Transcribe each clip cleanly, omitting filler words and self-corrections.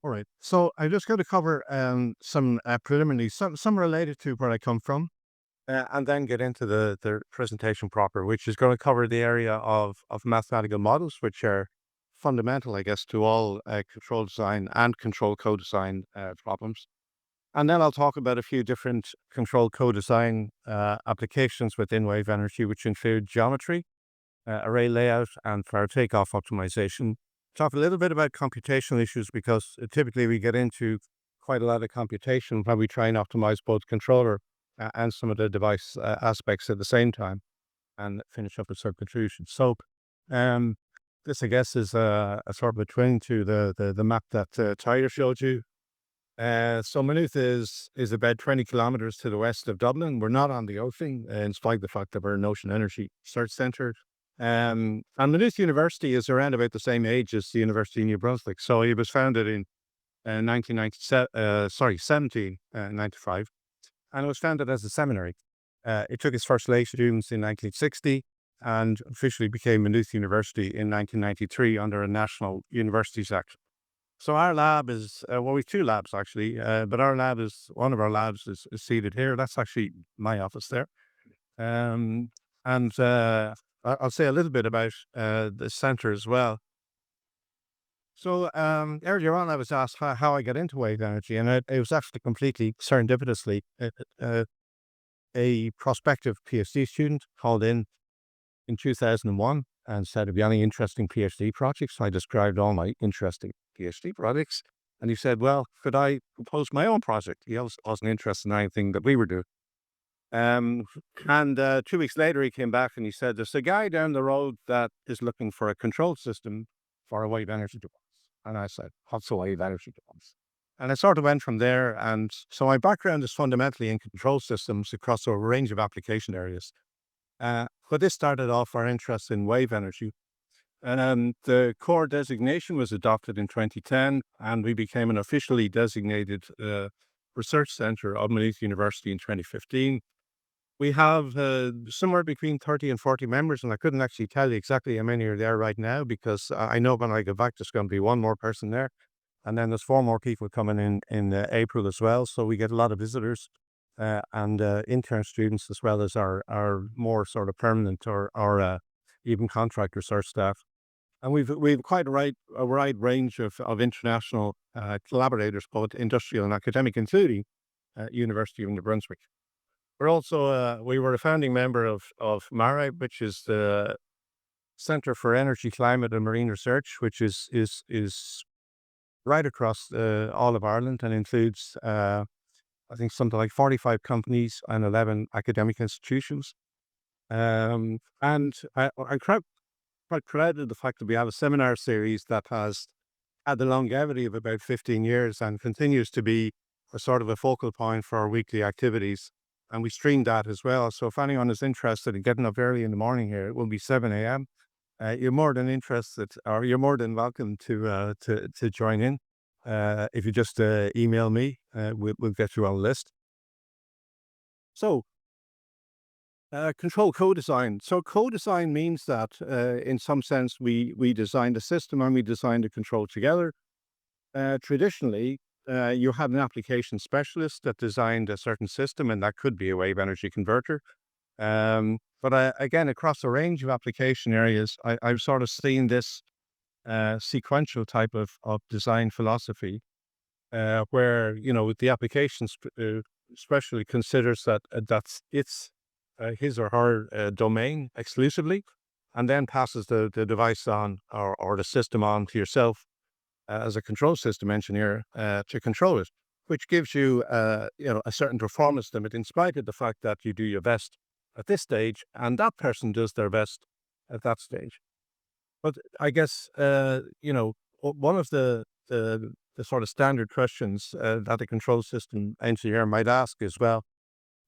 All right. So I'm just going to cover some preliminary, some related to where I come from, and then get into the presentation proper, which is going to cover the area of mathematical models, which are fundamental, I guess, to all control design and control co-design problems. And then I'll talk about a few different control co-design applications within wave energy, which include geometry, array layout, and for takeoff optimization. Talk a little bit about computational issues because typically we get into quite a lot of computation when we try and optimize both controller and some of the device aspects at the same time, and finish up with some conclusions. So, um, this I guess is a sort of a twin to the map that Tyler showed you. So Maynooth is about 20 kilometers to the west of Dublin. We're not on the ocean, in spite of the fact that we're an ocean energy research centre. And Maynooth University is around about the same age as the University of New Brunswick. So it was founded in 1997, 1795, and it was founded as a seminary. It took its first lay students in 1960 and officially became Maynooth University in 1993 under a National Universities Act. So our lab is, well, we've two labs actually, but one of our labs is seated here. That's actually my office there. Um, and I'll say a little bit about the center as well. So earlier on, I was asked how I got into wave energy, and it was actually completely serendipitously. A prospective PhD student called in 2001 and said, "Have you any interesting PhD projects?" So I described all my interesting PhD projects. And he said, "Well, could I propose my own project?" He also wasn't interested in anything that we were doing. Um, and 2 weeks later, he came back and he said, "There's a guy down the road that is looking for a control system for a wave energy device." And I said, "What's a wave energy device?" And it sort of went from there. And so my background is fundamentally in control systems across a range of application areas. But this started off our interest in wave energy. And the core designation was adopted in 2010, and we became an officially designated research center of Maynooth University in 2015. We have somewhere between 30 and 40 members, and I couldn't actually tell you exactly how many are there right now because I know when I go back, there's going to be one more person there. And then there's four more people coming in April as well. So we get a lot of visitors and intern students as well as our more sort of permanent or even contract research staff. And we've quite a wide range of international collaborators, both industrial and academic, including University of New Brunswick. We're also we were a founding member of MARE, which is the Centre for Energy, Climate and Marine Research, which is right across all of Ireland and includes I think something like 45 companies and 11 academic institutions. And I'm quite proud of the fact that we have a seminar series that has had the longevity of about 15 years and continues to be a sort of a focal point for our weekly activities. And we stream that as well. So if anyone is interested in getting up early in the morning here, it will be 7 a.m. You're more than interested, or you're more than welcome to join in. If you just email me, we'll get you on the list. So control co-design. So co-design means that in some sense we designed a system and we designed a control together. Traditionally, you had an application specialist that designed a certain system, and that could be a wave energy converter. But again, across a range of application areas, I've sort of seen this sequential type of design philosophy, where the application especially considers that that's his or her domain exclusively, and then passes the device on or the system on to yourself as a control system engineer to control it, which gives you a certain performance limit in spite of the fact that you do your best at this stage and that person does their best at that stage. But I guess one of the sort of standard questions that a control system engineer might ask is, well,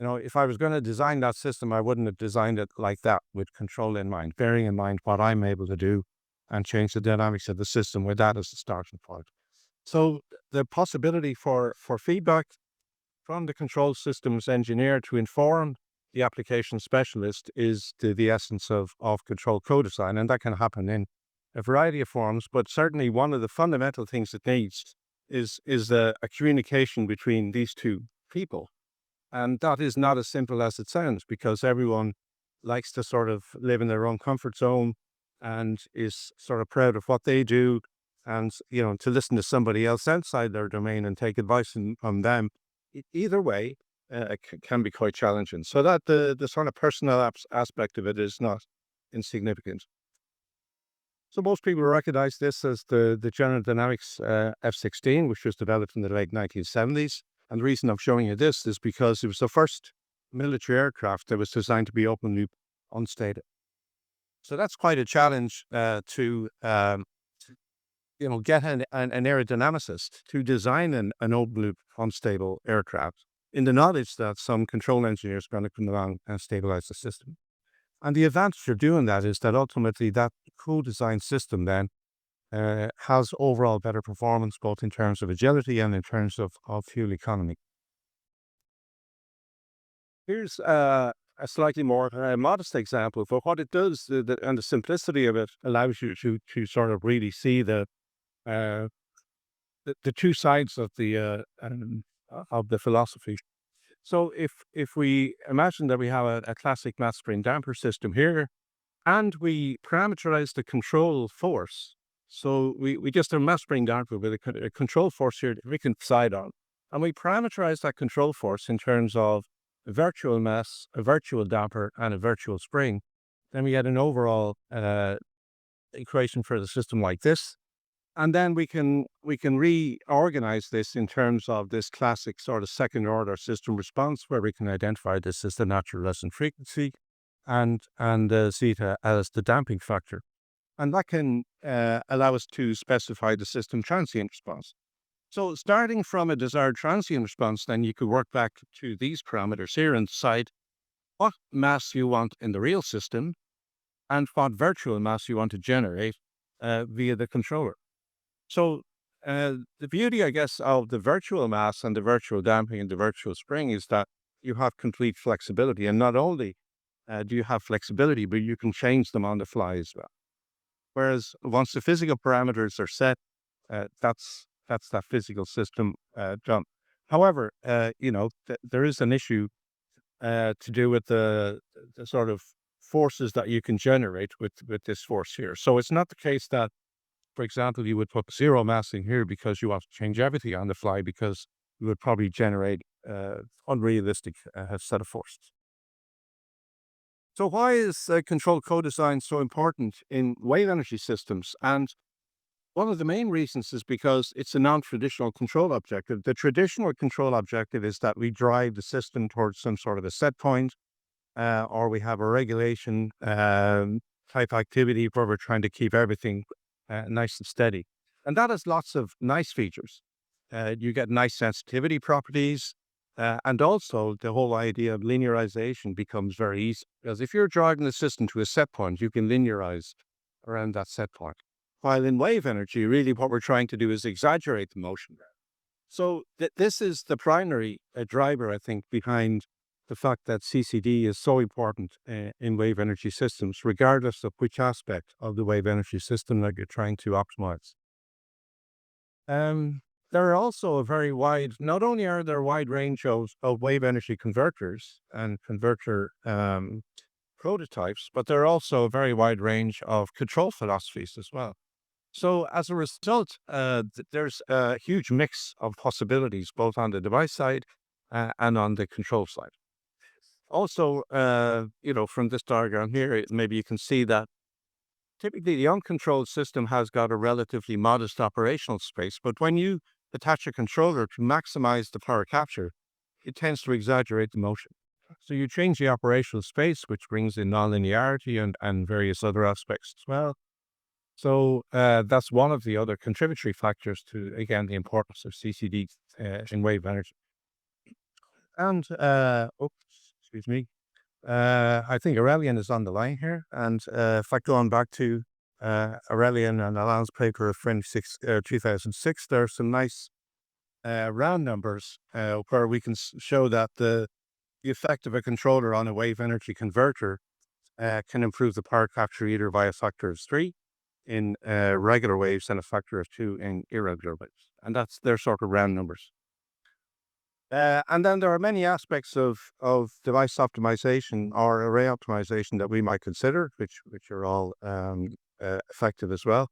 if I was going to design that system, I wouldn't have designed it like that with control in mind, bearing in mind what I'm able to do and change the dynamics of the system with that as the starting point. So the possibility for feedback from the control systems engineer to inform the application specialist is the essence of control co-design. And that can happen in a variety of forms, but certainly one of the fundamental things it needs is a communication between these two people. And that is not as simple as it sounds, because everyone likes to sort of live in their own comfort zone and is sort of proud of what they do. And, to listen to somebody else outside their domain and take advice from them, either way, can be quite challenging. So that the sort of personal aspect of it is not insignificant. So most people recognize this as the General Dynamics F-16, which was developed in the late 1970s. And the reason I'm showing you this is because it was the first military aircraft that was designed to be open loop unstated. So that's quite a challenge to get an aerodynamicist to design an open loop unstable aircraft, in the knowledge that some control engineers are going to come along and stabilize the system. And the advantage of doing that is that ultimately that co-designed system then has overall better performance, both in terms of agility and in terms of fuel economy. Here's a slightly more modest example, but what it does, and the simplicity of it allows you to sort of really see uh, the two sides of the philosophy. So if we imagine that we have a classic mass spring damper system here, and we parameterize the control force. So we just have a mass spring damper with a control force here that we can decide on. And we parameterize that control force in terms of a virtual mass, a virtual damper, and a virtual spring. Then we get an overall equation for the system like this. And then we can reorganize this in terms of this classic sort of second order system response, where we can identify this as the natural resonant frequency and zeta as the damping factor. And that can allow us to specify the system transient response. So starting from a desired transient response, then you could work back to these parameters here and decide what mass you want in the real system and what virtual mass you want to generate via the controller. So the beauty, I guess, of the virtual mass and the virtual damping and the virtual spring is that you have complete flexibility. And not only do you have flexibility, but you can change them on the fly as well. Whereas once the physical parameters are set, that's that physical system done. However, there is an issue to do with the sort of forces that you can generate with this force here. So it's not the case that, for example, you would put zero mass in here because you want to change everything on the fly, because you would probably generate unrealistic set of forces. So why is control co-design so important in wave energy systems? And one of the main reasons is because it's a non-traditional control objective. The traditional control objective is that we drive the system towards some sort of a set point, or we have a regulation type activity where we're trying to keep everything nice and steady. And that has lots of nice features. You get nice sensitivity properties, and also the whole idea of linearization becomes very easy. Because if you're driving the system to a set point, you can linearize around that set point. While in wave energy, really what we're trying to do is exaggerate the motion. So this is the primary driver, I think, behind the fact that CCD is so important in wave energy systems, regardless of which aspect of the wave energy system that you're trying to optimize. There are also a very wide, not only are there a wide range of wave energy converters and converter prototypes, but there are also a very wide range of control philosophies as well. So as a result, there's a huge mix of possibilities, both on the device side and on the control side. Also, from this diagram here, maybe you can see that typically the uncontrolled system has got a relatively modest operational space, but when you attach a controller to maximize the power capture, it tends to exaggerate the motion. So you change the operational space, which brings in nonlinearity and various other aspects as well. So that's one of the other contributory factors to, again, the importance of CCD in wave energy. And, excuse me, I think Aurelian is on the line here. And if I go on back to Aurelian and Alain's paper of 2006, there are some nice round numbers where we can show that the effect of a controller on a wave energy converter can improve the power capture either by a factor of 3 in regular waves and a factor of 2 in irregular waves. And they're sort of round numbers. And then there are many aspects of device optimization or array optimization that we might consider, which are all effective as well.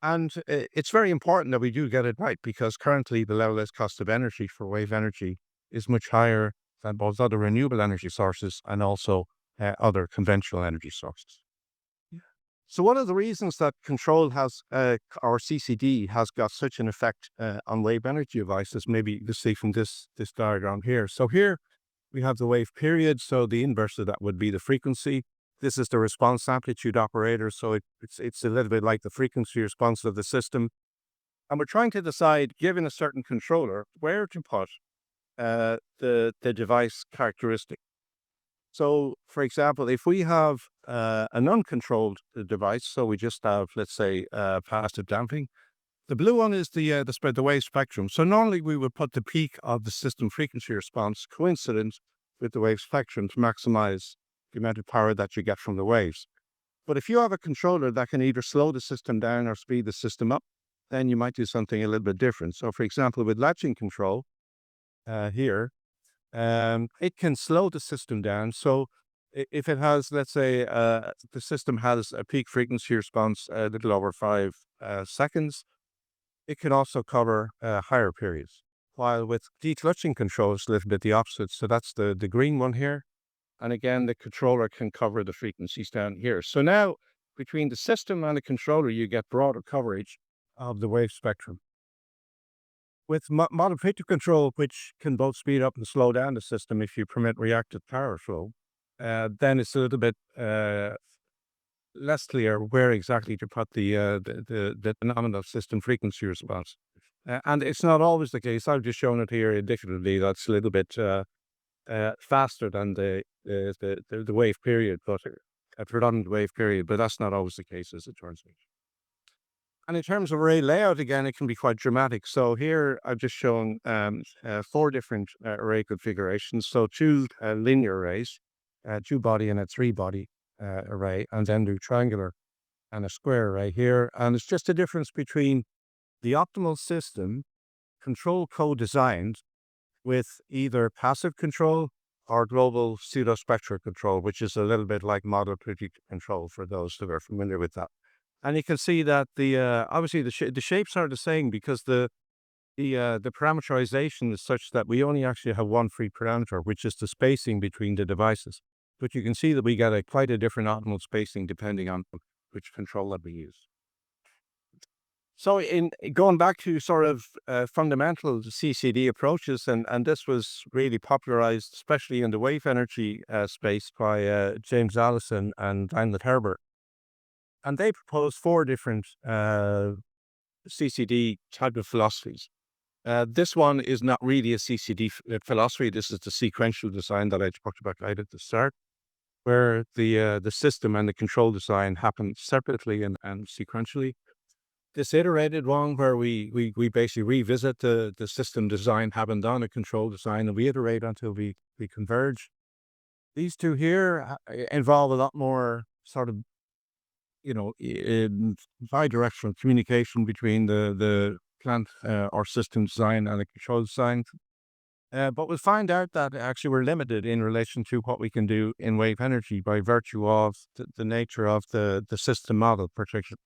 And it's very important that we do get it right, because currently the levelized cost of energy for wave energy is much higher than both other renewable energy sources and also other conventional energy sources. So one of the reasons that control has, or CCD has got such an effect on wave energy devices, maybe you can see from this diagram here. So here we have the wave period. So the inverse of that would be the frequency. This is the response amplitude operator. So it's a little bit like the frequency response of the system. And we're trying to decide, given a certain controller, where to put the device characteristic. So, for example, if we have an uncontrolled device, so we just have, let's say, passive damping, the blue one is the wave spectrum. So normally we would put the peak of the system frequency response coincident with the wave spectrum to maximize the amount of power that you get from the waves. But if you have a controller that can either slow the system down or speed the system up, then you might do something a little bit different. So, for example, with latching control here, it can slow the system down. So if it has, let's say, the system has a peak frequency response a little over 5 seconds, it can also cover higher periods. While with declutching control, it's a little bit the opposite. So that's the green one here. And again, the controller can cover the frequencies down here. So now between the system and the controller, you get broader coverage of the wave spectrum. With model predictive control, which can both speed up and slow down the system if you permit reactive power flow, then it's a little bit less clear where exactly to put the nominal system frequency response. And it's not always the case. I've just shown it here indicatively. That's a little bit faster than the wave period, but a predominant wave period. But that's not always the case, as it turns out. And in terms of array layout, again, it can be quite dramatic. So here I've just shown 4 different array configurations. So 2 linear arrays, a 2-body and a 3-body array, and then do triangular and a square array here. And it's just a difference between the optimal system control co-designed with either passive control or global pseudospectral control, which is a little bit like model predictive control for those who are familiar with that. And you can see that obviously the shapes are the same, because the parameterization is such that we only actually have one free parameter, which is the spacing between the devices. But you can see that we get quite a different optimal spacing depending on which controller we use. So in going back to sort of fundamental CCD approaches, and this was really popularized, especially in the wave energy space, by James Allison and Daniel Herbert. And they proposed 4 different CCD type of philosophies. This one is not really a CCD philosophy. This is the sequential design that I talked about right at the start, where the system and the control design happen separately and sequentially. This iterated one, where we basically revisit the system design having done a control design, and we iterate until we converge. These 2 here involve a lot more sort of, in bi-directional communication between the plant or system design and the control design. But we'll find out that actually we're limited in relation to what we can do in wave energy by virtue of the nature of the system model, particularly.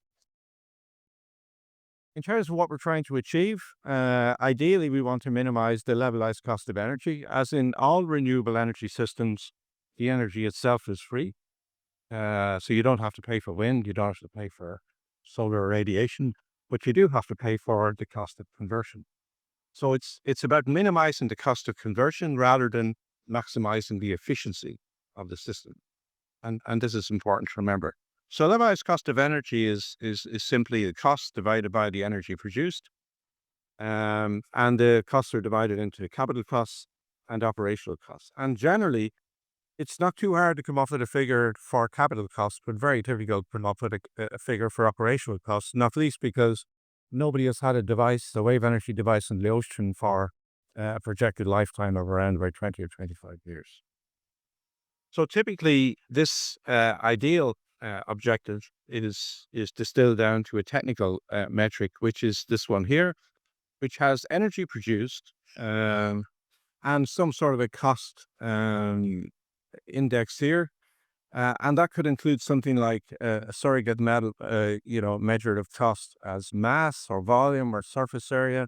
In terms of what we're trying to achieve, ideally we want to minimize the levelized cost of energy. As in all renewable energy systems, the energy itself is free. So you don't have to pay for wind, you don't have to pay for solar radiation, but you do have to pay for the cost of conversion. So it's about minimizing the cost of conversion rather than maximizing the efficiency of the system. And this is important to remember. So levelized cost of energy is simply the cost divided by the energy produced. And the costs are divided into capital costs and operational costs. And generally, it's not too hard to come up with a figure for capital costs, but very difficult to come up with a figure for operational costs, not least because nobody has had a wave energy device in the ocean for a projected lifetime of around about 20 or 25 years. So typically, this ideal objective is distilled down to a technical metric, which is this one here, which has energy produced and some sort of a cost index here. And that could include something like a surrogate measure of cost as mass or volume or surface area,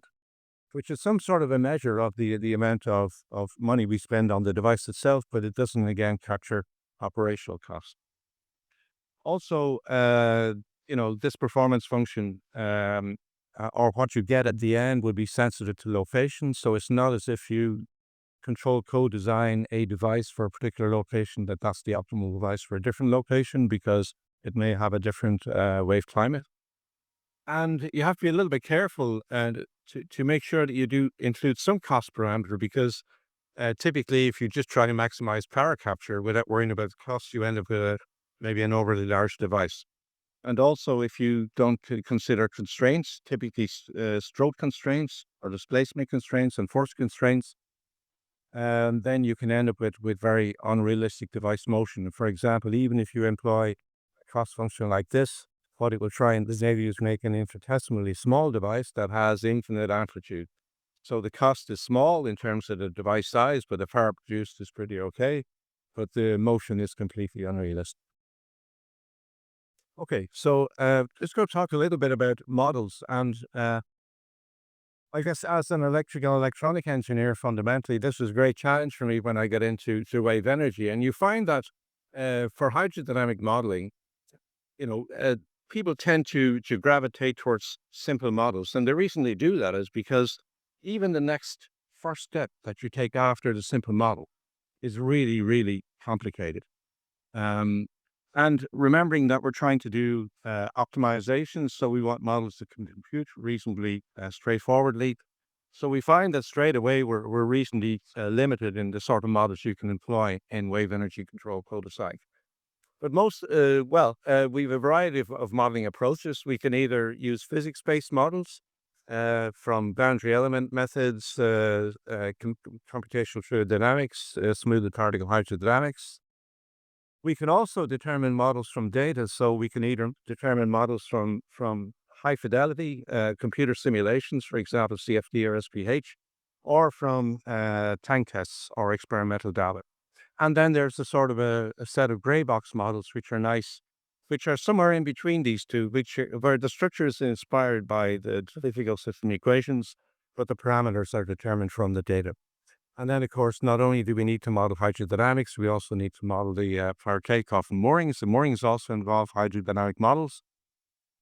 which is some sort of a measure of the amount of money we spend on the device itself, but it doesn't again capture operational costs. Also, this performance function or what you get at the end would be sensitive to location. So it's not as if you control co-design a device for a particular location that's the optimal device for a different location because it may have a different wave climate. And you have to be a little bit careful to make sure that you do include some cost parameter because typically if you just try to maximize power capture without worrying about the cost, you end up with maybe an overly large device. And also if you don't consider constraints, typically stroke constraints or displacement constraints and force constraints, then you can end up with very unrealistic device motion. For example, even if you employ a cost function like this, what it will try and enable you is make an infinitesimally small device that has infinite amplitude. So the cost is small in terms of the device size, but the power produced is pretty okay, but the motion is completely unrealistic. Okay, so let's go talk a little bit about models. And I guess as an electrical electronic engineer, fundamentally, this was a great challenge for me when I got into wave energy. And you find that for hydrodynamic modeling, people tend to gravitate towards simple models. And the reason they do that is because even the next first step that you take after the simple model is really, really complicated. And remembering that we're trying to do optimization, so we want models that can compute reasonably straightforwardly. So we find that straight away we're reasonably limited in the sort of models you can employ in wave energy control co-design. But we have a variety of modeling approaches. We can either use physics-based models from boundary element methods, computational fluid dynamics, smooth particle hydrodynamics. We can also determine models from data. So we can either determine models from high fidelity computer simulations, for example, CFD or SPH, or from tank tests or experimental data. And then there's a sort of a set of gray box models, which are nice, which are somewhere in between these two, where the structure is inspired by the difficult system equations, but the parameters are determined from the data. And then, of course, not only do we need to model hydrodynamics, we also need to model the power takeoff and moorings. The moorings also involve hydrodynamic models.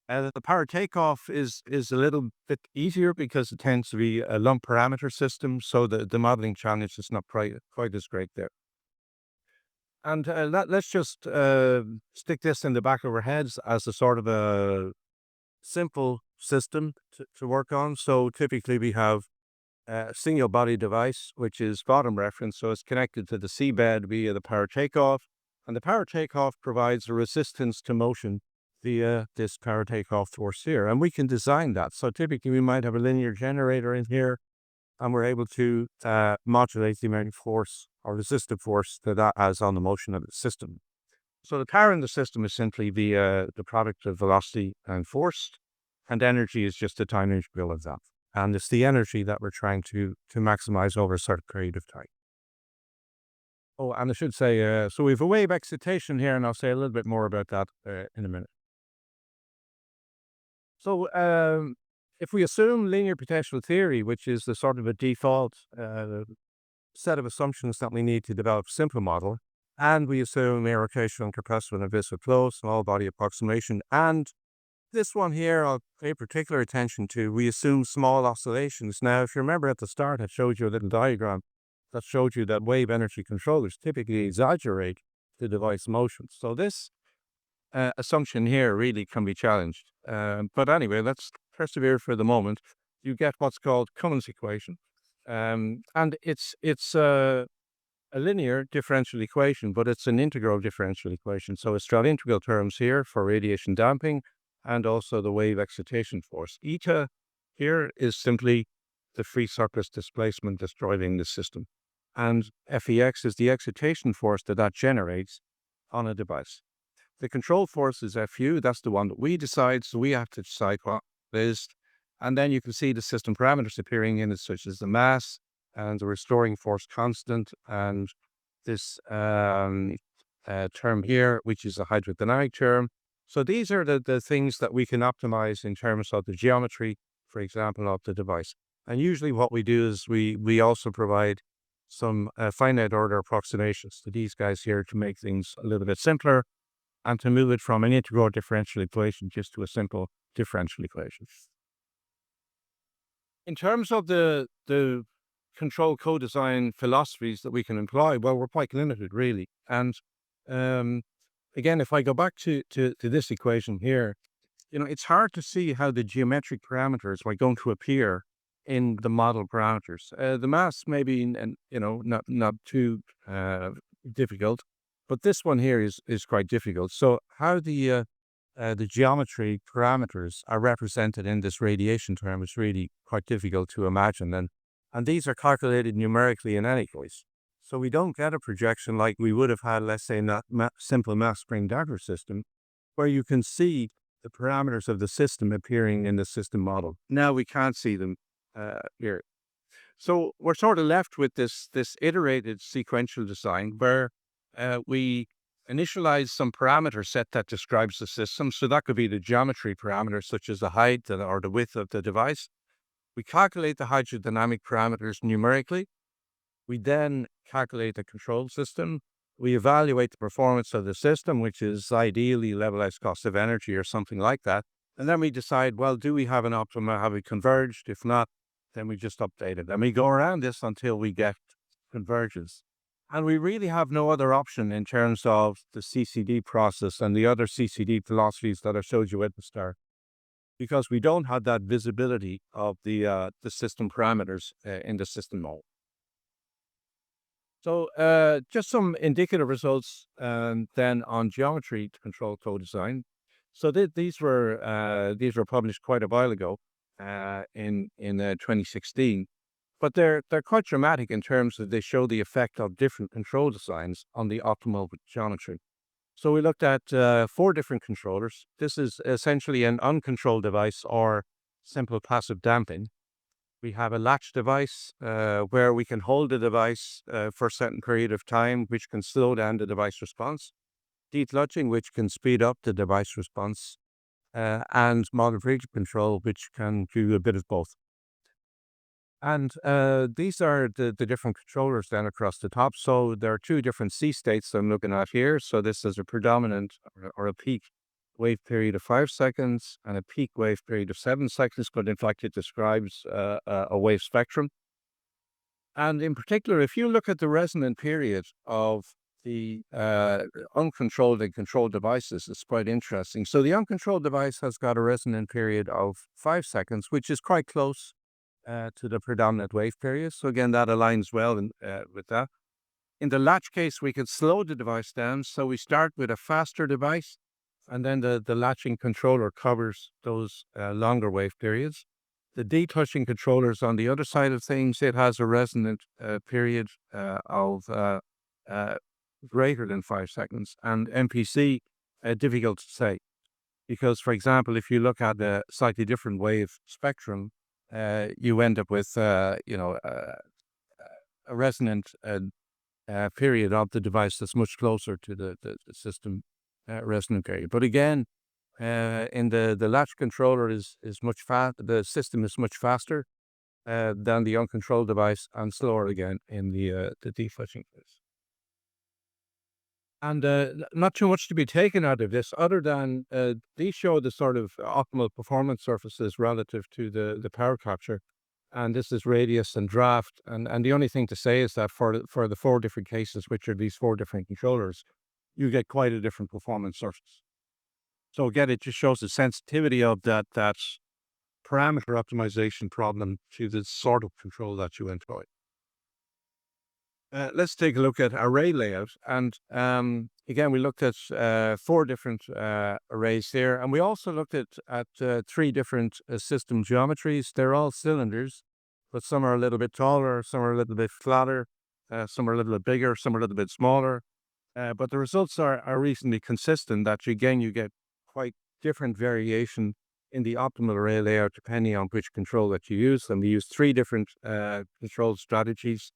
The power takeoff is a little bit easier because it tends to be a lump parameter system, so the modeling challenge is not quite as great there. And let's just stick this in the back of our heads as a sort of a simple system to work on. So typically we have a single body device, which is bottom reference. So it's connected to the seabed via the power takeoff. And the power takeoff provides a resistance to motion via this power takeoff force here. And we can design that. So typically we might have a linear generator in here, and we're able to modulate the amount of force or resistive force that has on the motion of the system. So the power in the system is simply the product of velocity and force, and energy is just the time integral of that. And it's the energy that we're trying to maximize over a certain period of time. Oh, and I should say, so we have a wave excitation here, and I'll say a little bit more about that in a minute. So if we assume linear potential theory, which is the sort of a default set of assumptions that we need to develop a simple model, and we assume air rotation and compressive and viscous flow, small body approximation, and this one here I'll pay particular attention to, we assume small oscillations. Now, if you remember at the start, I showed you a little diagram that showed you that wave energy controllers typically exaggerate the device motion. So this assumption here really can be challenged. But anyway, let's persevere for the moment. You get what's called Cummins equation. And it's a linear differential equation, but it's an integral differential equation. So it's got integral terms here for radiation damping and also the wave excitation force. Eta here is simply the free surface displacement that's driving the system. And FEX is the excitation force that generates on a device. The control force is Fu. That's the one that we decide. So we have to decide what it is. And then you can see the system parameters appearing in it, such as the mass and the restoring force constant, and this term here, which is a hydrodynamic term. So these are the things that we can optimize in terms of the geometry, for example, of the device. And usually what we do is we also provide some finite order approximations to these guys here to make things a little bit simpler and to move it from an integral differential equation just to a simple differential equation. In terms of the control co-design philosophies that we can employ, well, we're quite limited, really. And again, if I go back to this equation here, it's hard to see how the geometric parameters are going to appear in the model parameters. The mass may be, not too difficult, but this one here is quite difficult. So how the geometry parameters are represented in this radiation term is really quite difficult to imagine. And these are calculated numerically in any case. So we don't get a projection like we would have had, let's say, in that simple mass spring dagger system, where you can see the parameters of the system appearing in the system model. Now we can't see them here. So we're sort of left with this iterated sequential design where we initialize some parameter set that describes the system. So that could be the geometry parameters, such as the height or the width of the device. We calculate the hydrodynamic parameters numerically. We then calculate the control system. We evaluate the performance of the system, which is ideally levelized cost of energy or something like that. And then we decide, well, do we have an optimum? Have we converged? If not, then we just update it. And we go around this until we get convergence. And we really have no other option in terms of the CCD process and the other CCD philosophies that I showed you at the start, because we don't have that visibility of the system parameters in the system model. So just some indicative results then on geometry to control co-design. So these were published quite a while ago in 2016. But they're quite dramatic in terms of they show the effect of different control designs on the optimal geometry. So we looked at 4 different controllers. This is essentially an uncontrolled device or simple passive damping. We have a latch device where we can hold the device for a certain period of time, which can slow down the device response. Declutching, which can speed up the device response. And model frequency control, which can do a bit of both. And these are the different controllers then across the top. So there are 2 different C states I'm looking at here. So this is a predominant or a peak wave period of 5 seconds and a peak wave period of 7 seconds, but in fact it describes a wave spectrum. And in particular, if you look at the resonant period of the uncontrolled and controlled devices, it's quite interesting. So the uncontrolled device has got a resonant period of 5 seconds, which is quite close to the predominant wave period. So again, that aligns well with that. In the latch case, we could slow the device down. So we start with a faster device, and then the latching controller covers those longer wave periods. The declutching controller is on the other side of things. It has a resonant period of greater than 5 seconds. And MPC, difficult to say. Because, for example, if you look at a slightly different wave spectrum, you end up with, a resonant period of the device that's much closer to the system resonant period. But again, in the latch controller is much the system is much faster than the uncontrolled device, and slower again in the declutching case. And not too much to be taken out of this, other than these show the sort of optimal performance surfaces relative to the power capture. And this is radius and draft. And the only thing to say is that for the 4 different cases, which are these 4 different controllers, you get quite a different performance surface. So again, it just shows the sensitivity of that parameter optimization problem to the sort of control that you employ. Let's take a look at array layout. And again, we looked at 4 different arrays here. And we also looked at 3 different system geometries. They're all cylinders, but some are a little bit taller, some are a little bit flatter, some are a little bit bigger, some are a little bit smaller. But the results are reasonably consistent that you get quite different variation in the optimal array layout depending on which control that you use. And we use three different control strategies.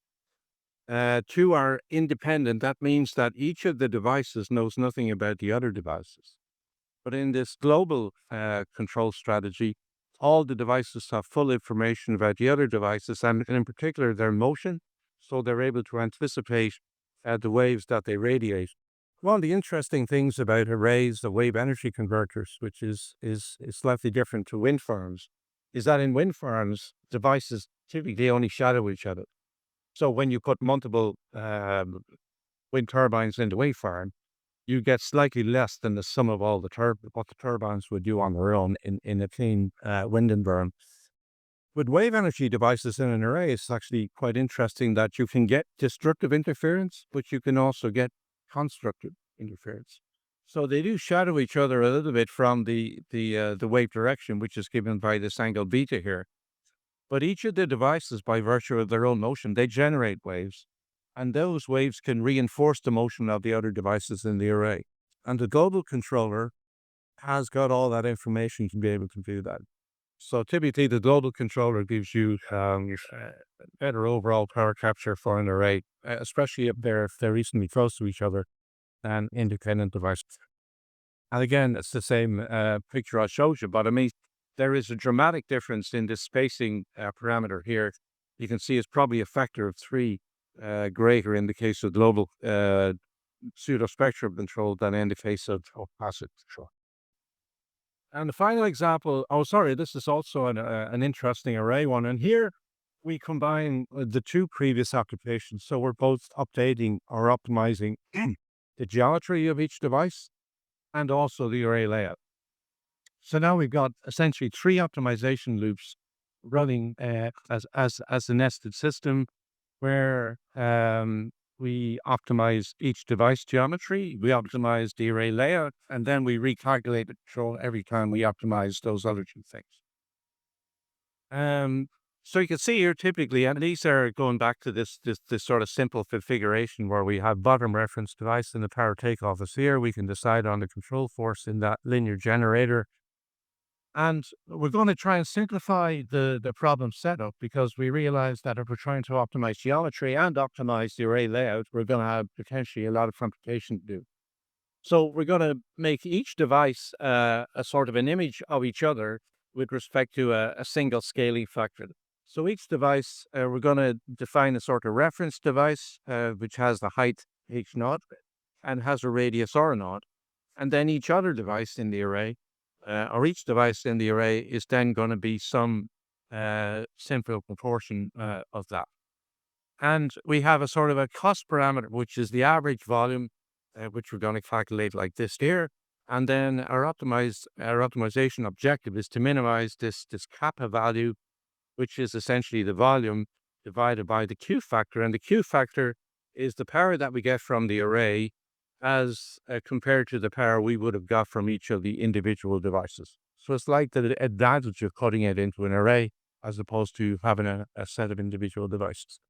Two are independent. That means that each of the devices knows nothing about the other devices. But in this global control strategy, all the devices have full information about the other devices, and in particular their motion, so they're able to anticipate the waves that they radiate. One of the interesting things about arrays, the wave energy converters, which is slightly different to wind farms, is that in wind farms, devices typically only shadow each other. So when you put multiple wind turbines in the wind farm, you get slightly less than the sum of all what the turbines would do on their own in a clean wind environment. With wave energy devices in an array, it's actually quite interesting that you can get destructive interference, but you can also get constructive interference. So they do shadow each other a little bit from the wave direction, which is given by this angle beta here. But each of the devices, by virtue of their own motion, they generate waves, and those waves can reinforce the motion of the other devices in the array. And the global controller has got all that information to be able to do that. So typically, the global controller gives you better overall power capture for an array, especially if they're reasonably close to each other than independent devices. And again, it's the same picture I showed you, but I mean, there is a dramatic difference in this spacing parameter here. You can see it's probably a factor of 3 greater in the case of global pseudo-spectrum control than in the case of passive control. And the final example, this is also an interesting array one. And here we combine the two previous applications. So we're both updating or optimizing the geometry of each device and also the array layout. So now we've got essentially 3 optimization loops running as a nested system where we optimize each device geometry, we optimize the array layout, and then we recalculate the control every time we optimize those other 2 things. So you can see here typically, and these are going back to this sort of simple configuration where we have bottom reference device and the power takeoff is here. We can decide on the control force in that linear generator. And we're going to try and simplify the problem setup because we realize that if we're trying to optimize geometry and optimize the array layout, we're going to have potentially a lot of computation to do. So we're going to make each device a sort of an image of each other with respect to a single scaling factor. So each device, we're going to define a sort of reference device, which has the height h0 and has a radius r0. And then each other device in the array or each device in the array is then going to be some simple proportion of that. And we have a sort of a cost parameter, which is the average volume, which we're going to calculate like this here. And then our optimization objective is to minimize this kappa value, which is essentially the volume divided by the Q factor. And the Q factor is the power that we get from the array as compared to the power we would have got from each of the individual devices. So it's like the advantage of cutting it into an array as opposed to having a set of individual devices.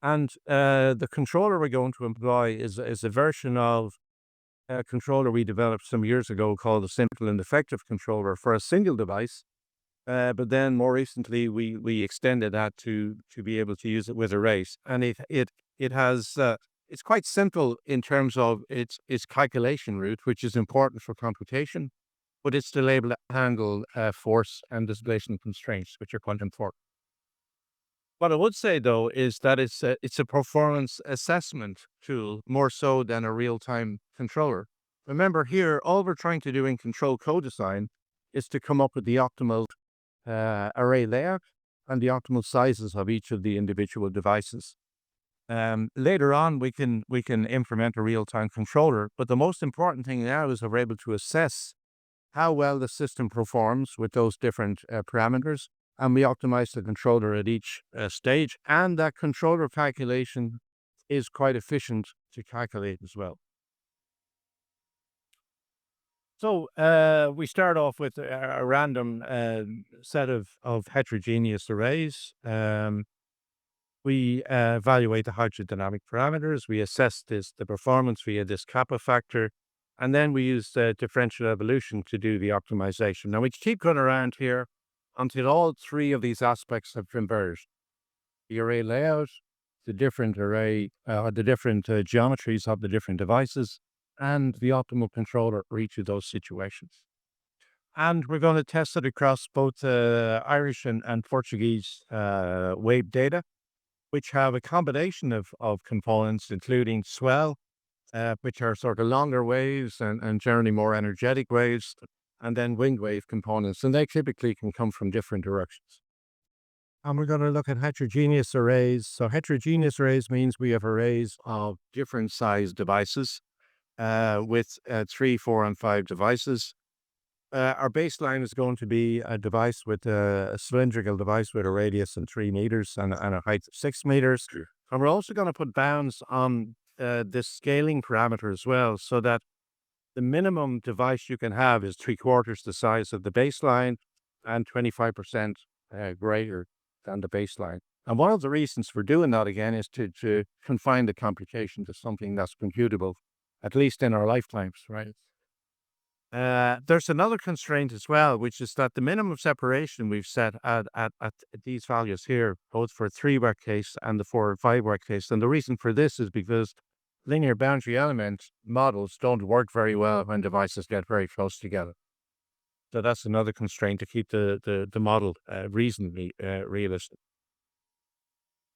And the controller we're going to employ is a version of a controller we developed some years ago called a simple and effective controller for a single device. But then more recently, we extended that to be able to use it with arrays. And it has it's quite simple in terms of its calculation route, which is important for computation, but it's still able to handle force and displacement constraints, which are quite important. What I would say, though, is that it's a performance assessment tool more so than a real-time controller. Remember here, all we're trying to do in control co-design is to come up with the optimal array layout and the optimal sizes of each of the individual devices. Later on, we can implement a real-time controller, but the most important thing now is that we're able to assess how well the system performs with those different parameters, and we optimize the controller at each stage, and that controller calculation is quite efficient to calculate as well. So we start off with a random set of heterogeneous arrays. We evaluate the hydrodynamic parameters. We assess the performance via this kappa factor. And then we use the differential evolution to do the optimization. Now we keep going around here until all three of these aspects have converged. The array layout, the different array, the different geometries of the different devices, and the optimal controller for each of those situations. And we're going to test it across both Irish and Portuguese wave data, which have a combination of components, including swell, which are sort of longer waves and generally more energetic waves, and then wind wave components. And they typically can come from different directions. And we're going to look at heterogeneous arrays. So heterogeneous arrays means we have arrays of different size devices with 3, 4, and 5 devices. Our baseline is going to be a device with a cylindrical device with a radius of 3 meters and a height of 6 meters. Sure. And we're also going to put bounds on this scaling parameter as well, so that the minimum device you can have is 3/4 the size of the baseline and 25% greater than the baseline. And one of the reasons for doing that, again, is to confine the computation to something that's computable, at least in our lifetimes, right? There's another constraint as well, which is that the minimum separation we've set at these values here, both for 3 work case and the 4 and 5 work case. And the reason for this is because linear boundary element models don't work very well when devices get very close together. So that's another constraint to keep the model reasonably realistic.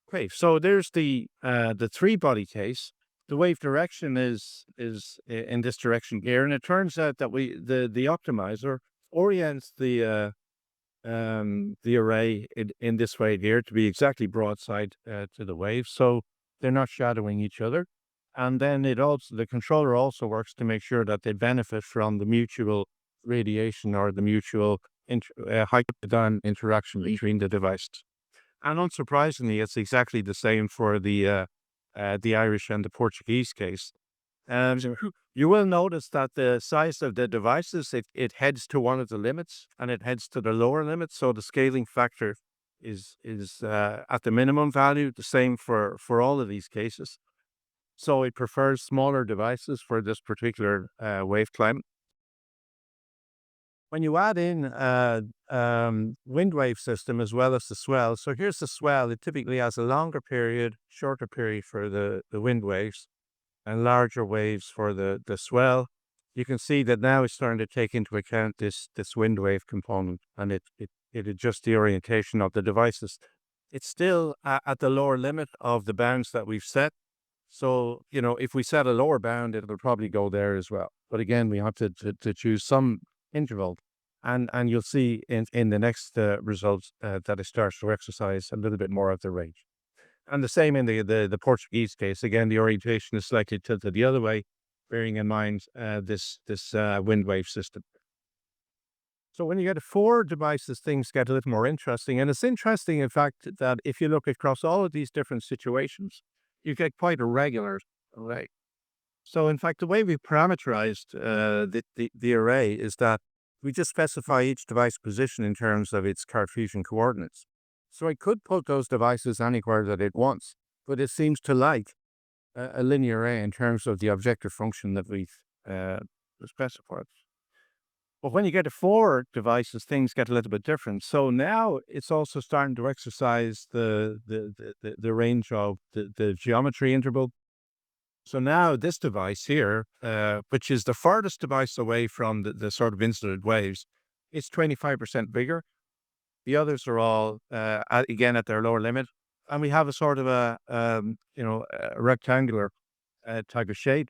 Okay, so there's the 3-body case. The wave direction is in this direction here, and it turns out that the optimizer orients the array in this way here to be exactly broadside to the wave, so they're not shadowing each other. And then the controller also works to make sure that they benefit from the mutual radiation or the mutual hydrogen interaction between the devices. And unsurprisingly, it's exactly the same for the Irish and the Portuguese case. You will notice that the size of the devices, it heads to one of the limits and it heads to the lower limit. So the scaling factor is at the minimum value, the same for all of these cases. So it prefers smaller devices for this particular wave climate. When you add in wind wave system as well as the swell, so here's the swell. It typically has a longer period, shorter period for the wind waves, and larger waves for the swell. You can see that now it's starting to take into account this wind wave component, and it adjusts the orientation of the devices. It's still at the lower limit of the bounds that we've set. So, if we set a lower bound, it'll probably go there as well. But again, we have to choose some interval. And you'll see in the next results that it starts to exercise a little bit more of the range. And the same in the Portuguese case. Again, the orientation is slightly tilted the other way, bearing in mind this wind wave system. So when you get 4 devices, things get a little more interesting. And it's interesting, in fact, that if you look across all of these different situations, you get quite a regular array. So in fact, the way we parameterized the array is that we just specify each device position in terms of its Cartesian coordinates. So I could put those devices anywhere that it wants, but it seems to like a linear array in terms of the objective function that we've specified. But when you get to 4 devices, things get a little bit different. So now it's also starting to exercise the range of the geometry interval. So now this device here, which is the farthest device away from the sort of incident waves, it's 25% bigger. The others are all, again, at their lower limit. And we have a sort of a rectangular type of shape,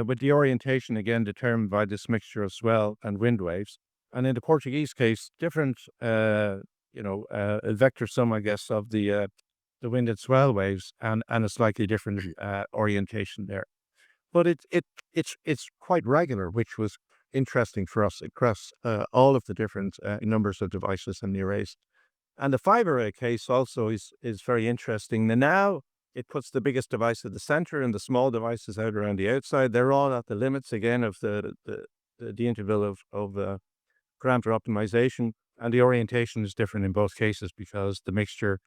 with the orientation, again, determined by this mixture of swell and wind waves. And in the Portuguese case, different, a vector sum, I guess, of the wind and swell waves and a slightly different orientation there. But it's quite regular, which was interesting for us across all of the different numbers of devices in the arrays. And the 5-array case also is very interesting. Now it puts the biggest device at the center and the small devices out around the outside. They're all at the limits again of the interval of parameter optimization, and the orientation is different in both cases because the mixture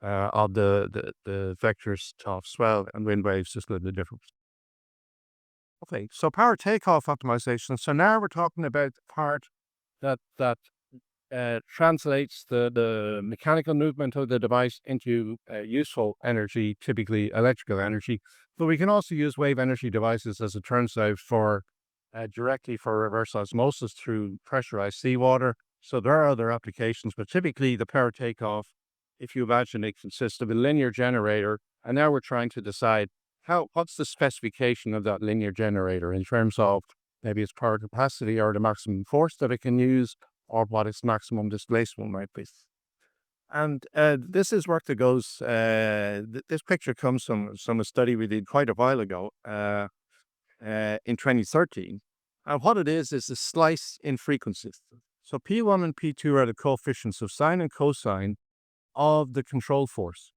of the vectors of swell and wind waves, just a little bit different. Okay, so power takeoff optimization. So now we're talking about the part that translates the mechanical movement of the device into useful energy, typically electrical energy. But we can also use wave energy devices, as it turns out, for directly for reverse osmosis through pressurized seawater. So there are other applications, but typically the power takeoff, if you imagine, it consists of a linear generator, and now we're trying to decide what's the specification of that linear generator in terms of maybe its power capacity or the maximum force that it can use, or what its maximum displacement might be. And this is work that goes, this picture comes from a study we did quite a while ago in 2013. And what it is a slice in frequencies. So P1 and P2 are the coefficients of sine and cosine of the control force.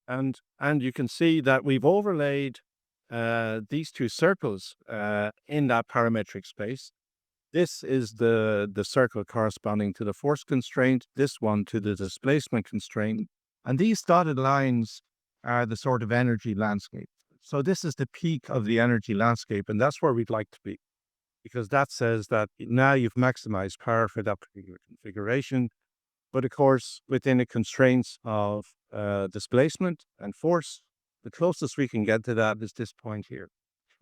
And you can see that we've overlaid these two circles in that parametric space. This is the circle corresponding to the force constraint, this one to the displacement constraint. And these dotted lines are the sort of energy landscape. So this is the peak of the energy landscape, and that's where we'd like to be, because that says that now you've maximized power for that particular configuration. But of course, within the constraints of displacement and force, the closest we can get to that is this point here.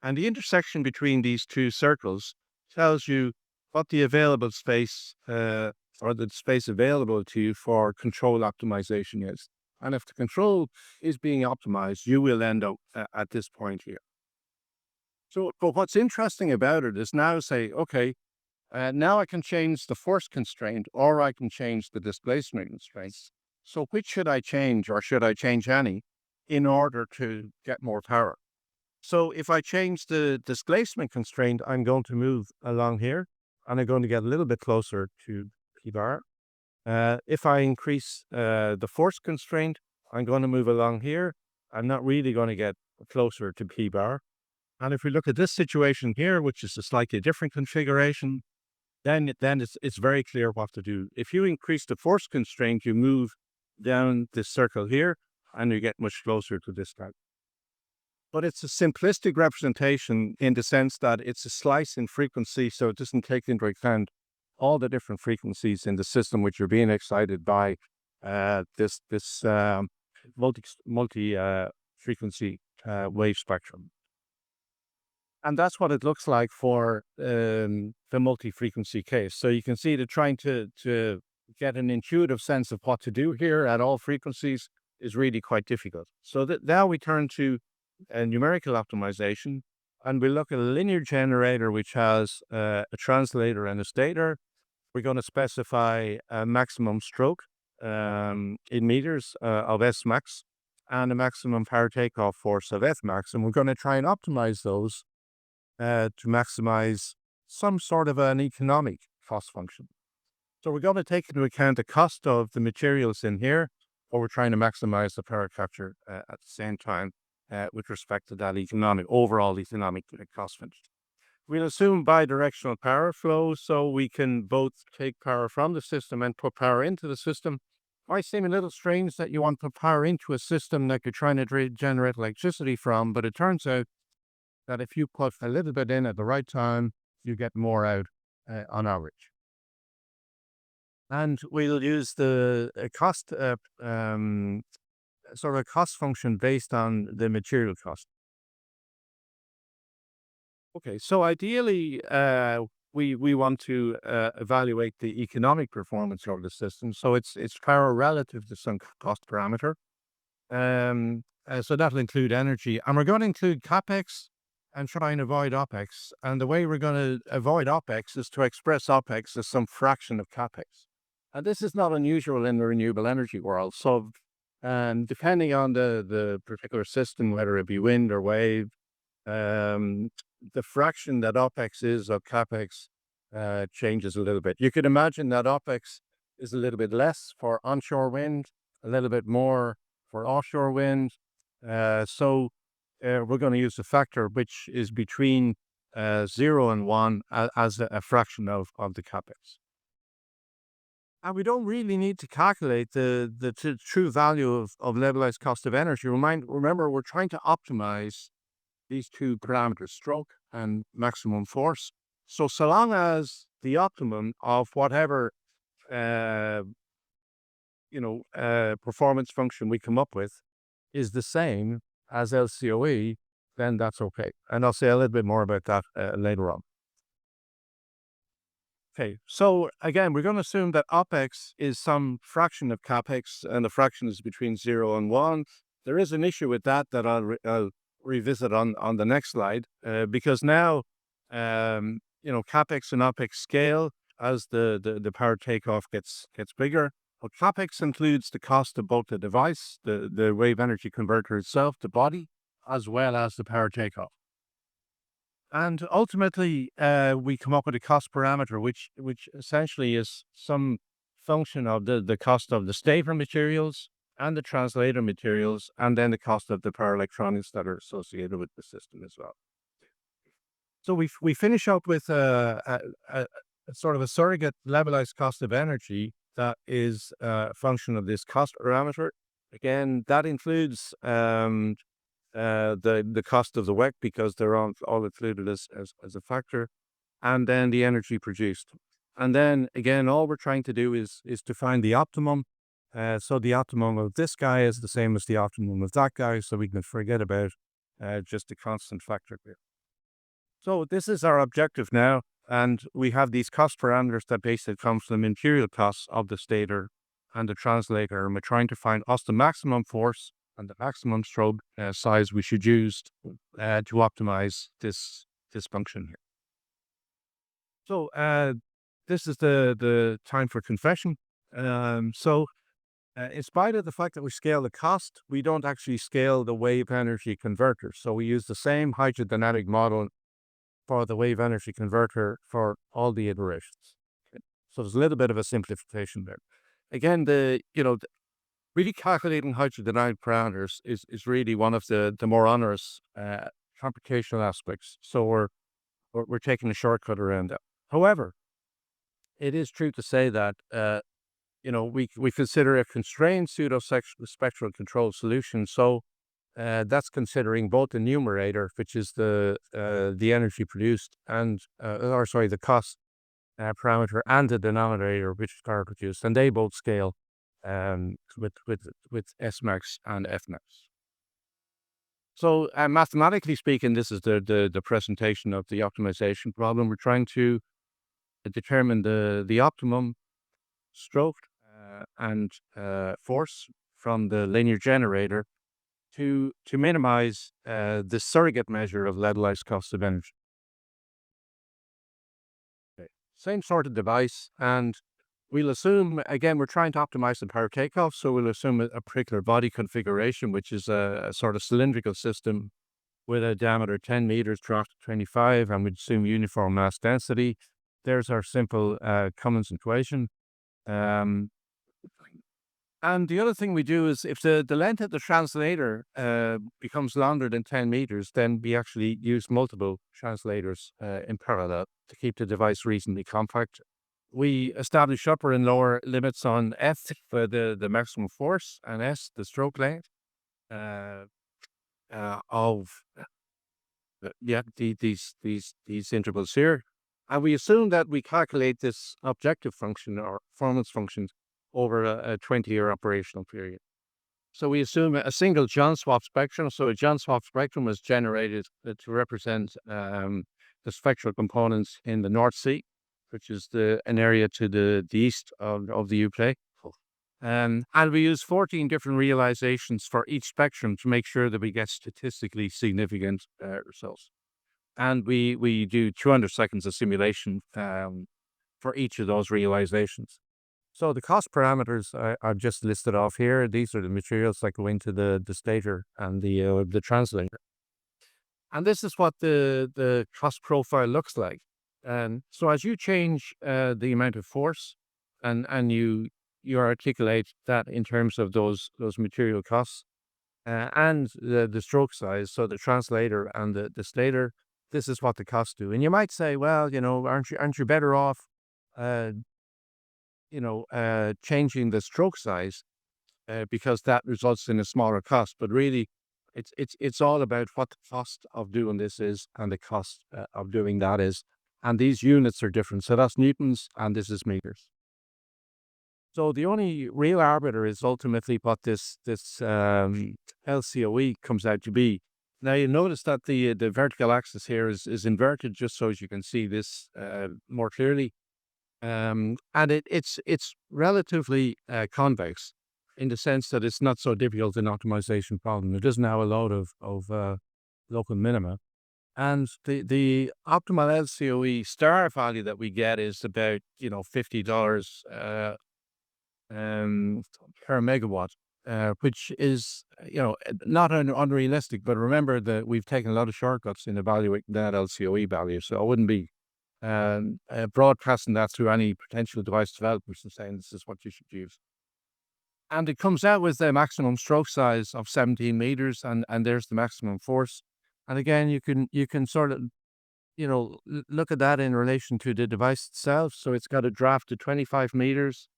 And the intersection between these two circles tells you what the available space or the space available to you for control optimization is. And if the control is being optimized, you will end up at this point here. So, but what's interesting about it is now say, okay, now I can change the force constraint, or I can change the displacement constraint. So which should I change, or should I change any, in order to get more power? So if I change the displacement constraint, I'm going to move along here, and I'm going to get a little bit closer to P bar. If I increase the force constraint, I'm going to move along here. I'm not really going to get closer to P bar. And if we look at this situation here, which is a slightly different configuration, then it's very clear what to do. If you increase the force constraint, you move down this circle here, and you get much closer to this guy. But it's a simplistic representation in the sense that it's a slice in frequency, so it doesn't take into account all the different frequencies in the system which are being excited by this multi frequency wave spectrum. And that's what it looks like for the multi-frequency case. So you can see that trying to get an intuitive sense of what to do here at all frequencies is really quite difficult. So that now we turn to a numerical optimization, and we look at a linear generator which has a translator and a stator. We're going to specify a maximum stroke in meters of S max and a maximum power takeoff force of F max, and we're going to try and optimize those to maximize some sort of an economic cost function. So we're going to take into account the cost of the materials in here, but we're trying to maximize the power capture at the same time with respect to that overall economic cost function. We'll assume bidirectional power flow, so we can both take power from the system and put power into the system. Might seem a little strange that you want to put power into a system that you're trying to generate electricity from, but it turns out that if you put a little bit in at the right time, you get more out on average. And we'll use the cost, sort of a cost function based on the material cost. Okay, so ideally, we want to evaluate the economic performance of the system. So it's power relative to some cost parameter. So that'll include energy, and we're going to include capex and try and avoid OPEX. And the way we're going to avoid OPEX is to express OPEX as some fraction of CAPEX. And this is not unusual in the renewable energy world. So depending on the particular system, whether it be wind or wave, the fraction that OPEX is of CAPEX changes a little bit. You could imagine that OPEX is a little bit less for onshore wind, a little bit more for offshore wind. So we're going to use a factor which is between 0 and 1 as a fraction of the CAPEX. And we don't really need to calculate the true value of levelized cost of energy. Remember, we're trying to optimize these two parameters, stroke and maximum force. So long as the optimum of whatever uh, performance function we come up with is the same as LCOE, then that's okay. And I'll say a little bit more about that later on. Okay, so again, we're going to assume that OPEX is some fraction of CAPEX, and the fraction is between 0 and 1. There is an issue with that I'll revisit on the next slide, because now, CAPEX and OPEX scale as the power takeoff gets bigger. But CAPEX includes the cost of both the device, the wave energy converter itself, the body, as well as the power takeoff. And ultimately, we come up with a cost parameter, which essentially is some function of the cost of the stator materials and the translator materials, and then the cost of the power electronics that are associated with the system as well. So we finish up with a sort of a surrogate levelized cost of energy that is a function of this cost parameter. Again, that includes the cost of the WEC, because they're all included as a factor, and then the energy produced. And then again, all we're trying to do is to find the optimum. So the optimum of this guy is the same as the optimum of that guy, so we can forget about just a constant factor here. So this is our objective now, and we have these cost parameters that basically come from the material costs of the stator and the translator, and we're trying to find what's the maximum force and the maximum stroke size we should use to optimize this function here. So this is the time for confession. In spite of the fact that we scale the cost, we don't actually scale the wave energy converter. So we use the same hydrodynamic model for the wave energy converter for all the iterations. Okay. So there's a little bit of a simplification there. Again, really calculating hydrodynamic parameters is really one of the more onerous computational aspects. So we're taking a shortcut around that. However, it is true to say that we consider a constrained pseudo-spectral control solution. So that's considering both the numerator, which is the energy produced, and the cost parameter, and the denominator, which is power produced, and they both scale with S max and F max. So mathematically speaking, this is the presentation of the optimization problem. We're trying to determine the optimum stroke and force from the linear generator to minimize the surrogate measure of levelized cost of energy. Okay. Same sort of device, and we'll assume, again, we're trying to optimize the power takeoff, so we'll assume a particular body configuration, which is a sort of cylindrical system with a diameter 10 meters, drop to 25, and we'd assume uniform mass density. There's our simple Cummins equation. And the other thing we do is, if the length of the translator becomes longer than 10 meters, then we actually use multiple translators in parallel to keep the device reasonably compact. We establish upper and lower limits on F for the maximum force, and S, the stroke length of these intervals here. And we assume that we calculate this objective function or performance function over a 20-year operational period. So we assume a single John Swap spectrum. So a John Swap spectrum was generated to represent the spectral components in the North Sea, which is an area to the east of the UK. And we use 14 different realizations for each spectrum to make sure that we get statistically significant results. And we do 200 seconds of simulation for each of those realizations. So the cost parameters are just listed off here. These are the materials that go into the stator and the translator. And this is what the cost profile looks like. And so as you change the amount of force and you articulate that in terms of those material costs and the stroke size, so the translator and the stator, this is what the costs do. And you might say, well, aren't you better off changing the stroke size, because that results in a smaller cost. But really, it's all about what the cost of doing this is and the cost of doing that is. And these units are different. So that's newtons and this is meters. So the only real arbiter is ultimately what this LCOE comes out to be. Now you notice that the vertical axis here is inverted, just so as you can see this more clearly. And it's relatively convex in the sense that it's not so difficult an optimization problem. It doesn't have a load of local minima. And the optimal LCOE star value that we get is about, $50 um, per megawatt, which is, not unrealistic. But remember that we've taken a lot of shortcuts in evaluating that LCOE value. So I wouldn't be broadcasting that through any potential device developers and saying this is what you should use. And it comes out with the maximum stroke size of 17 meters, and there's the maximum force. And again, you can sort of, look at that in relation to the device itself. So it's got a draft of 25 meters,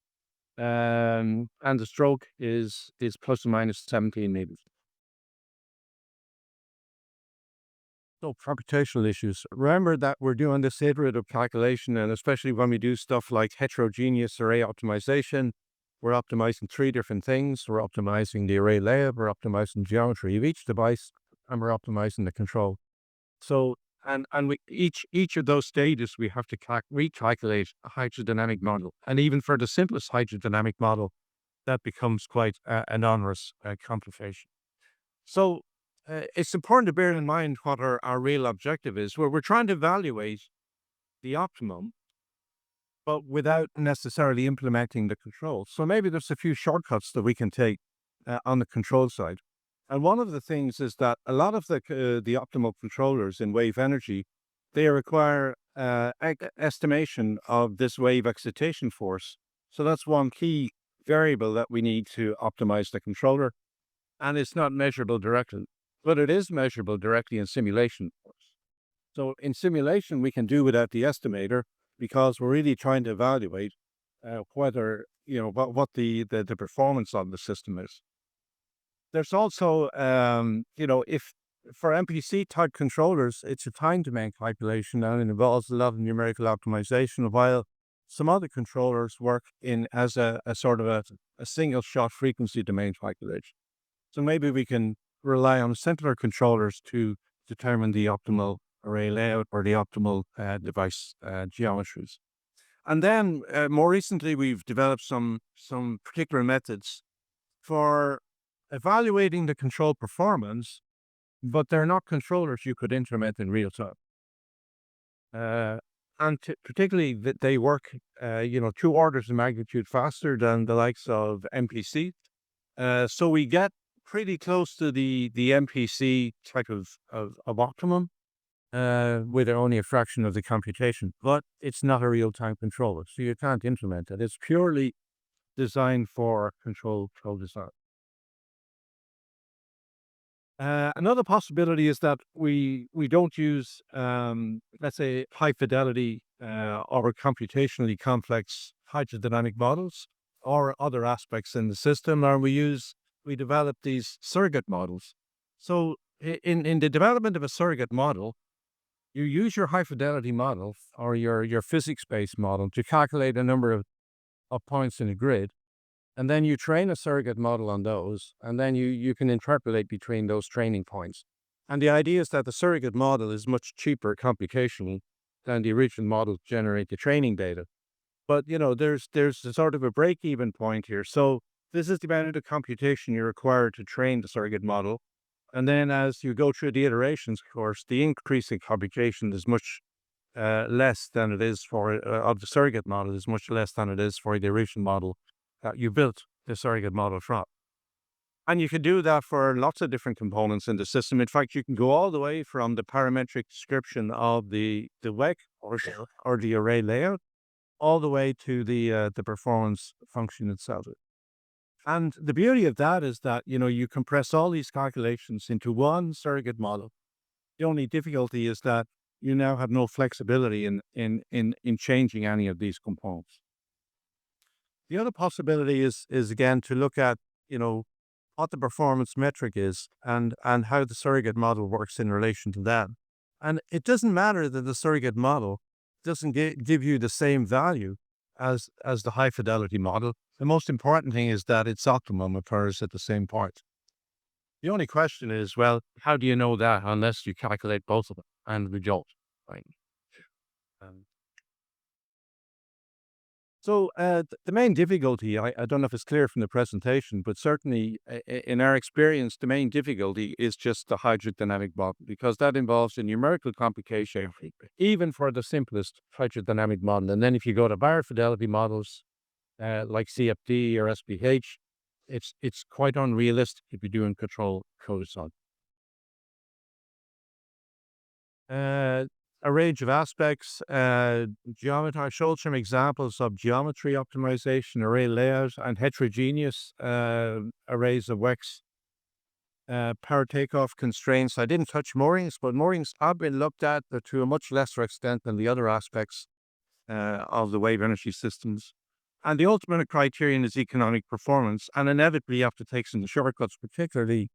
and the stroke is plus or minus 17 meters. So computational issues. Remember that we're doing this iterative calculation, and especially when we do stuff like heterogeneous array optimization, we're optimizing three different things. We're optimizing the array layout, we're optimizing geometry of each device, and we're optimizing the control. So, and we each of those stages we have to recalculate a hydrodynamic model, and even for the simplest hydrodynamic model, that becomes quite an onerous complication. So it's important to bear in mind what our real objective is, where we're trying to evaluate the optimum, but without necessarily implementing the control. So maybe there's a few shortcuts that we can take on the control side. And one of the things is that a lot of the optimal controllers in wave energy, they require estimation of this wave excitation force. So that's one key variable that we need to optimize the controller. And it's not measurable directly, but it is measurable directly in simulation. So in simulation, we can do without the estimator because we're really trying to evaluate whether, what the performance of the system is. There's also, if for MPC type controllers, it's a time domain calculation and it involves a lot of numerical optimization, while some other controllers work in as a sort of a single shot frequency domain calculation. So maybe we can rely on simpler controllers to determine the optimal array layout or the optimal device geometries. And then more recently, we've developed some particular methods for evaluating the control performance, but they're not controllers you could implement in real time. And particularly that they work, 2 orders of magnitude faster than the likes of MPC. So we get pretty close to the MPC type of optimum with only a fraction of the computation, but it's not a real-time controller, so you can't implement it. It's purely designed for control design. Another possibility is that we don't use, let's say, high fidelity or computationally complex hydrodynamic models or other aspects in the system, or we develop these surrogate models. So in the development of a surrogate model, you use your high fidelity model or your physics-based model to calculate a number of points in a grid. And then you train a surrogate model on those, and then you can interpolate between those training points. And the idea is that the surrogate model is much cheaper computationally than the original model to generate the training data. But, there's a sort of a break-even point here. So this is the amount of computation you require to train the surrogate model. And then as you go through the iterations, of course, the increase in computation is much less than it is of the surrogate model is much less than it is for the original model that you built the surrogate model from. And you can do that for lots of different components in the system. In fact, you can go all the way from the parametric description of the WEG or the array layout, all the way to the performance function itself. And the beauty of that is that, you compress all these calculations into one surrogate model. The only difficulty is that you now have no flexibility in changing any of these components. The other possibility is again to look at, what the performance metric is and how the surrogate model works in relation to that. And it doesn't matter that the surrogate model doesn't give you the same value as the high fidelity model. The most important thing is that its optimum occurs at the same point. The only question is, well, how do you know that unless you calculate both of them and we don't, right? Um, the main difficulty, I don't know if it's clear from the presentation, but certainly in our experience, the main difficulty is just the hydrodynamic model, because that involves a numerical complication, even for the simplest hydrodynamic model. And then if you go to higher fidelity models, like CFD or SPH, it's quite unrealistic if you're doing control codesol. Uh, a range of aspects, geometry. I showed some examples of geometry optimization, array layout, and heterogeneous arrays of WEX. Power takeoff constraints. I didn't touch moorings, but moorings have been looked at to a much lesser extent than the other aspects of the wave energy systems. And the ultimate criterion is economic performance, and inevitably you have to take some shortcuts, particularly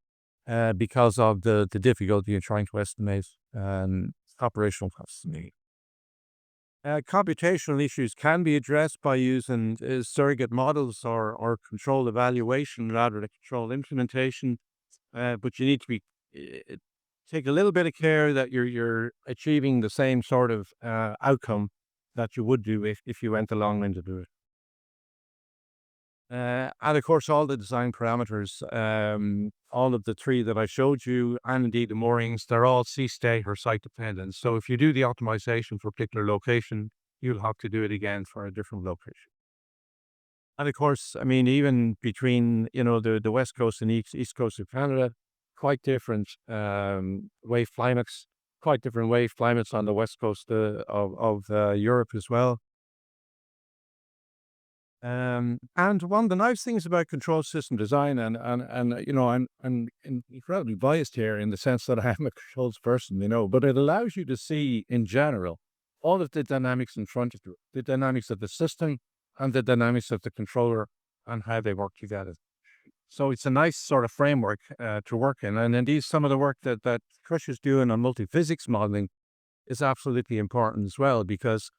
because of the difficulty in trying to estimate operational costs. Computational issues can be addressed by using surrogate models or control evaluation rather than control implementation. But you need to take a little bit of care that you're achieving the same sort of outcome that you would do if you went along and to do it. And of course, all the design parameters, all of the three that I showed you, and indeed the moorings, they're all C-state or site dependent. So if you do the optimization for a particular location, you'll have to do it again for a different location. And of course, I mean, even between, the West Coast and East Coast of Canada, quite different wave climates, on the West Coast of Europe as well. And one of the nice things about control system design, I'm incredibly biased here in the sense that I am a controls person, but it allows you to see in general all of the dynamics in front of you, the dynamics of the system and the dynamics of the controller and how they work together. So it's a nice sort of framework to work in. And indeed, some of the work that Krish is doing on multi-physics modeling is absolutely important as well, because,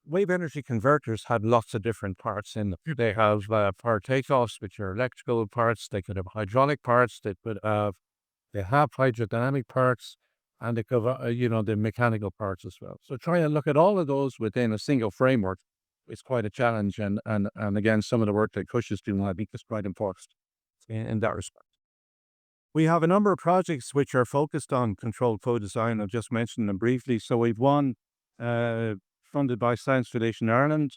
wave energy converters had lots of different parts in them. They have power takeoffs, which are electrical parts. They could have hydraulic parts. They have hydrodynamic parts, and they could have, the mechanical parts as well. So trying to look at all of those within a single framework is quite a challenge. And again, some of the work that Kush is doing, I think, is quite important in that respect. We have a number of projects which are focused on controlled co-design. I've just mentioned them briefly. So we've one funded by Science Foundation Ireland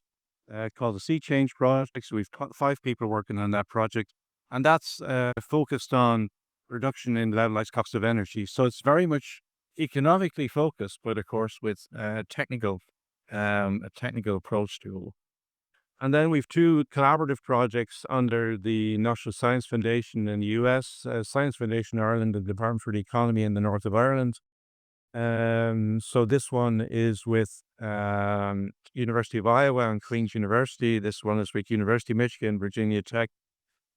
called the Sea Change Project. So we've 5 people working on that project. And that's focused on reduction in levelized cost of energy. So it's very much economically focused, but of course with a technical approach to it. And then we've 2 collaborative projects under the National Science Foundation in the US, Science Foundation Ireland, and the Department for the Economy in the north of Ireland. So this one is with University of Iowa and Queen's University. This one is with University of Michigan, Virginia Tech,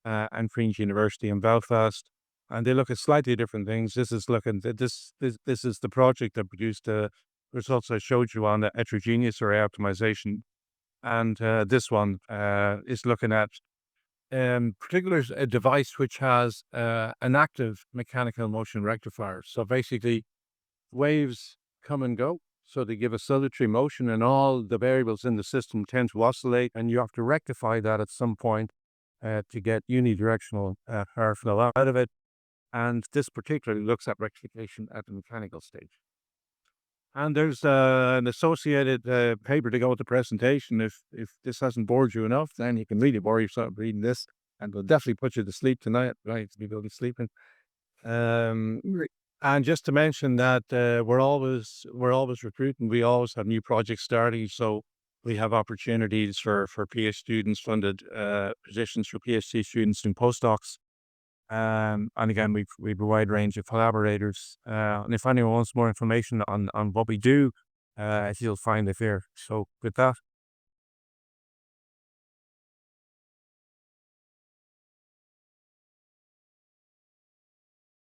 and Queen's University in Belfast. And they look at slightly different things. This is this is the project that produced the results I showed you on the heterogeneous array optimization. And this one is looking at particular a device which has an active mechanical motion rectifier. So basically, waves come and go. So they give a salutary motion, and all the variables in the system tend to oscillate, and you have to rectify that at some point to get unidirectional power flow out of it. And this particularly looks at rectification at the mechanical stage. And there's an associated paper to go with the presentation. If this hasn't bored you enough, then you can really bore yourself reading this, and will definitely put you to sleep tonight. Right, to be going to sleeping. And just to mention that we're always recruiting. We always have new projects starting, so we have opportunities for PhD students, funded positions for PhD students and postdocs. And again, we've a wide range of collaborators. And if anyone wants more information on what we do, you'll find it there. So with that,